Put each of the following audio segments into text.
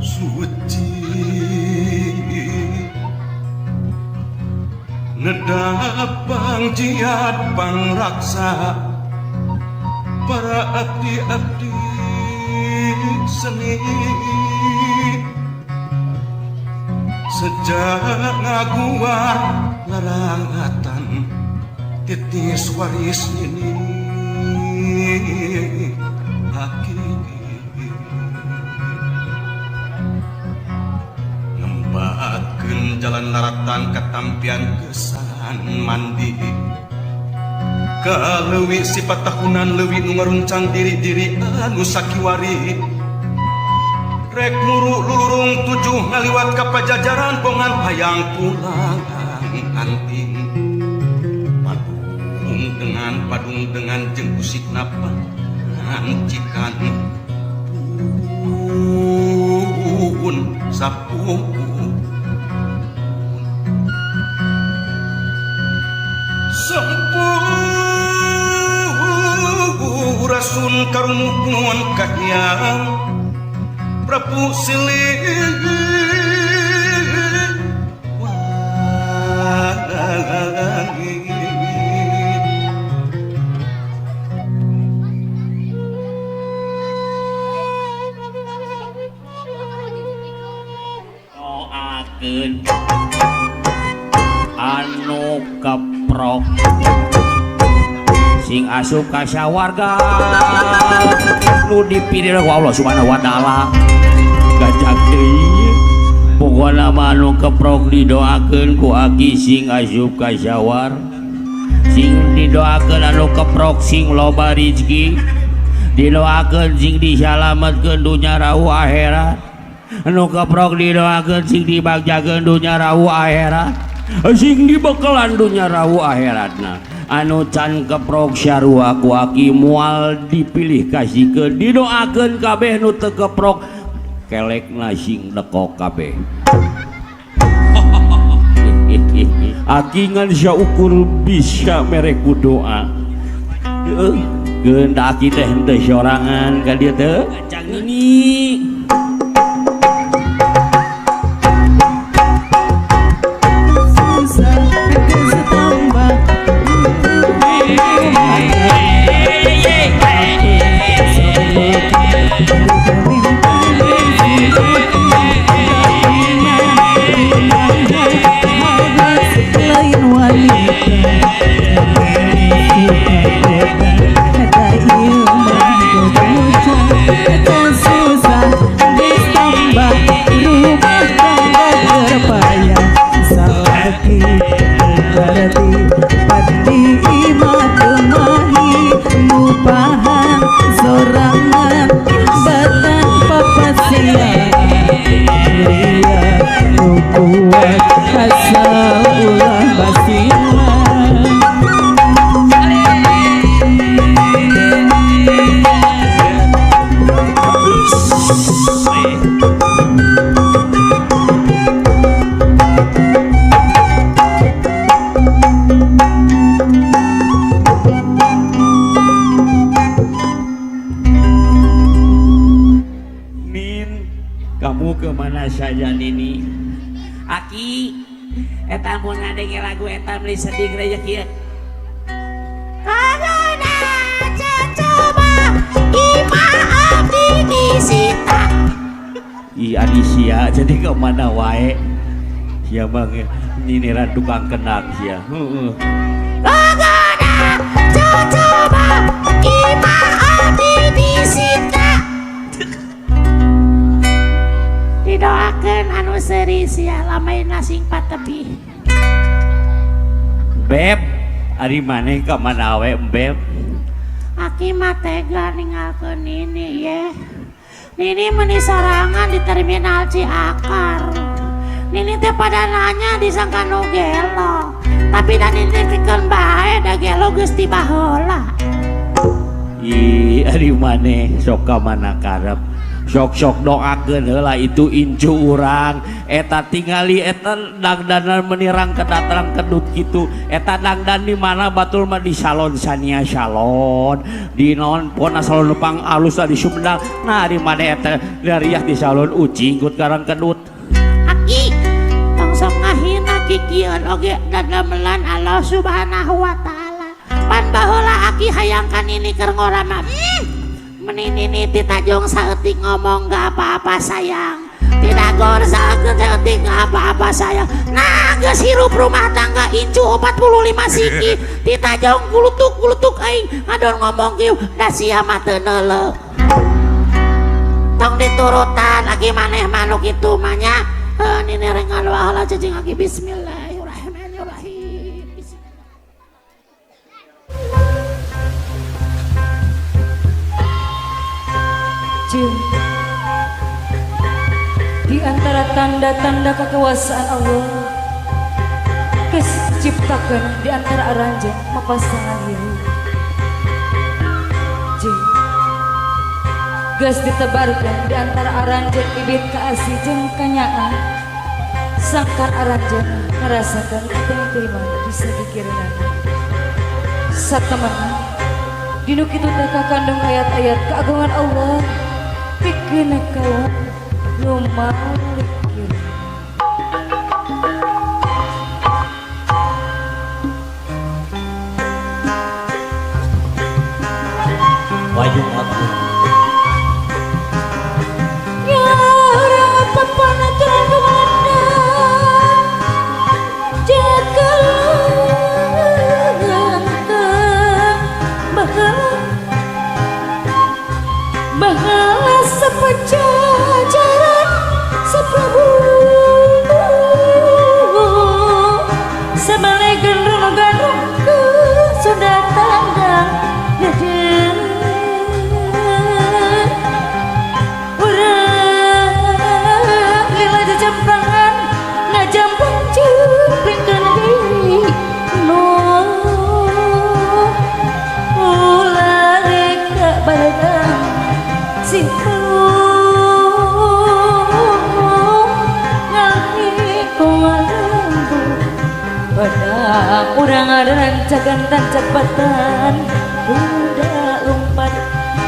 suci nedapang jiat pangraksa para abdi-abdi seni sejak ngaguar larangatan titis waris ini ngembakeun jalan laratan katampian kesan mandi kaleuwih sifat tahunan leuwih nu ngaruncang diri-diri anu sakiwari rek muru lurung tujuh ngaliwat ka pajajaran pongan hayang pulang anting padung dengan jeung usikna pancikan pun sapu rasun karumuhun kahyang Prabu Silih anu keprok sing asup ka sawarga nu dipilih ku Allah Subhanahu wa taala gajag deui pokona anu keprok didoakeun ku aki sing asup ka sawar sing didoakeun anu keprok sing loba rezeki didoakeun sing disalametkeun dunya rahu akhirat anu keprok didoakeun sing dibagjakeun dunya rahu akhirat sing dibekalan dunya rahu akhiratna anu can keprok syarua ku aki mual dipilih kasihkeun didoakeun kabeh nu teu keprok kelekna sing nekok kabeh aki ngan saukur bisa mere ku doa geun aki teh henteu sorangan ka dieu teh cang ini saja nini aki eta mun ngadenge lagu eta meuli sedih gereja kieu kagana coba ima abdi disita i adisia jadi ke mana wae sia bang nyiniran tukang kenang sia kagana coba ima abdi disita didoakeun anu seuri sia lamaina sing patebi beb ari maneh ka mana we beb aki mah tega ninggalkeun Nini ye Nini meuni sorangan di terminal Ciakar Nini teh pada nanya disangka nu gelo tapi da Nini pikeun bae da gelo geus tiba heula ih ari maneh sok ka mana karep sok-sok doakeun heula itu incu urang eta tingali eta dangdanan menirang kedatangan kedut gitu eta dangdan di mana batul mah di salon Sania salon di non pona salon Nepang alus di Sumedang nah di mana eta dariah di salon ucing kut karang kedut Aki tong sok ngahina kikieun oge dadamelan Allah Subhanahu wa taala pan baheula Aki hayangkan ini keur ngorama menini ti tajong saeutik ngomong gak apa-apa sayang tidak gor saeutik gak apa-apa sayang nah geus hirup rumah tangga incu 45 siki ti tajong gulutuk aing ngadon ngomong kieu da sia mah teu neuleuh tong diturutan lagi maneh manuk itu mah nya nini rengal wahala cacing lagi bismillahirrahmanirrahim di antara tanda-tanda kekuasaan Allah geus ciptakeun di antara aranjeun mapasangan hirup jeung geus ditebarkeun di antara aranjeun bibit kaasih jeung kanyaan sangkan aranjeun ngarasakeun teu bisa dikireunana satemana dinu kitu teh kakandung ayat-ayat keagungan Allah pikeun kaum lumalik wayung aku ya orang apa panaturan kemana jagalan bahala sepajajaran seprabu sebalik gandrung ke sudah tandang ngajeng urang lila jajampangan ngajampang cuping deui no ulare ka baladang sing urang rancakan tancap batan udah umpat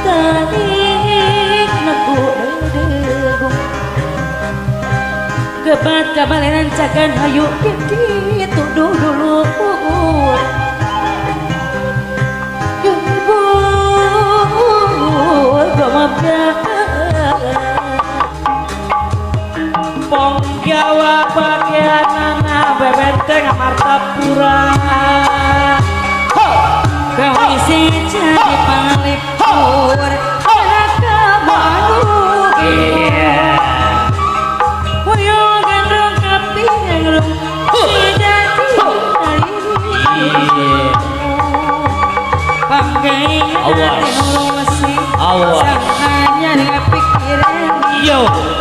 tarik naku degung kebat kabale rancakan hayu kitu dulu gebur gomabda pong Jawa bagianana bebenteng martapura kawisi jadi panglipur raka manuk hoyo gandrung kaping sidati panggai awas hanya pikiran yo